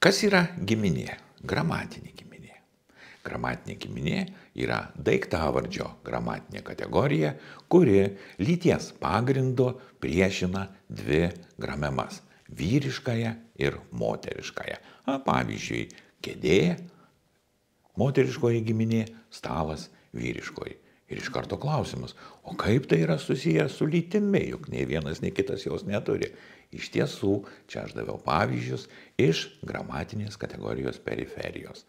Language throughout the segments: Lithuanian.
Kas yra giminė? Gramatinė giminė. Gramatinė giminė yra daiktavardžio gramatinė kategorija, kuri lyties pagrindu priešina dvi gramemas – vyriškąją ir moteriškąją. Pavyzdžiui, kėdė – moteriškoji giminė, stalas – vyriškoji. Ir iš karto klausimas, o kaip tai yra susiję su lytimi, juk nei vienas, nei kitas jos neturi. Iš tiesų, čia aš daviau pavyzdžius iš gramatinės kategorijos periferijos.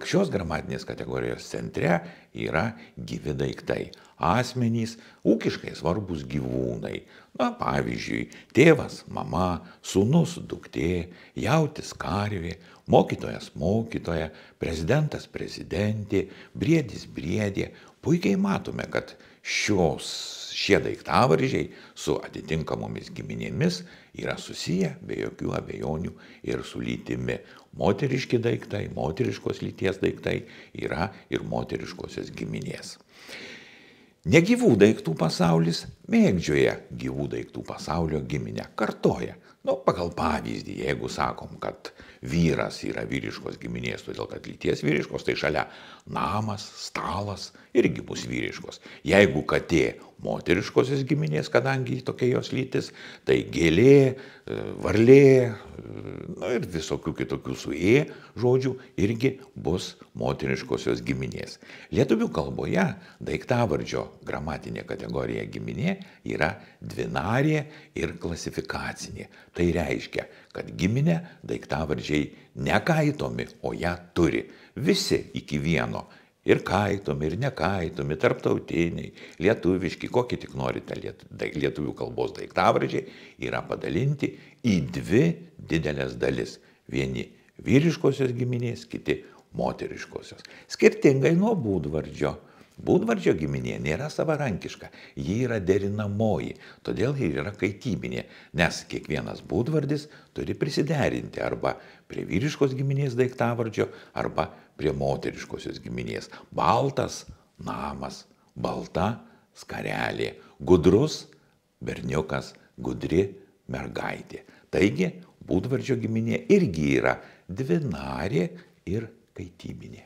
Šios gramatinės kategorijos centre yra gyvi daiktai, asmenys, ūkiškai svarbus gyvūnai. Pavyzdžiui, tėvas, mama, sūnus, duktė, jautis, karvė, mokytojas, mokytoja, prezidentas, prezidentė, briedis, briedė. Puikiai matome, kad šie daiktavardžiai su atitinkamomis giminėmis yra susiję be jokių abejonių ir su lytimi. Moteriški daiktai, moteriškos lyties daiktai yra ir moteriškosios giminės. Negyvų daiktų pasaulis mėgdžioja gyvų daiktų pasaulio giminę, kartoja. Pagal pavyzdį, jeigu sakom, kad vyras yra vyriškos giminės, todėl kad lyties vyriškos, tai šalia namas, stalas irgi bus vyriškos. Jeigu katė moteriškosios giminės, kadangi tokia jos lytis, tai gėlė, varlė ir visokių kitokių su žodžių irgi bus moteriškosios giminės. Lietuvių kalboje daiktavardžio gramatinė kategorija giminė yra dvinarė ir klasifikacinė. Tai reiškia, kad giminė daiktavardžiai nekaitomi, o ją turi. Visi iki vieno. Ir kaitomi, ir nekaitomi, tarptautiniai, lietuviški, kokį tik norite lietuvių kalbos daiktavardžiai, yra padalinti į dvi didelės dalis. Vieni vyriškosios giminės, kiti moteriškosios. Skirtingai nuo būdvardžio. Būdvardžio giminė nėra savarankiška, ji yra derinamoji, todėl ji yra kaitybinė, nes kiekvienas būdvardis turi prisiderinti arba prie vyriškos giminės daiktavardžio, arba prie moteriškosios giminės. Baltas – namas, balta – skarelė, gudrus – berniukas, gudri – mergaitė. Taigi, būdvardžio giminė irgi yra dvinarė ir kaitybinė.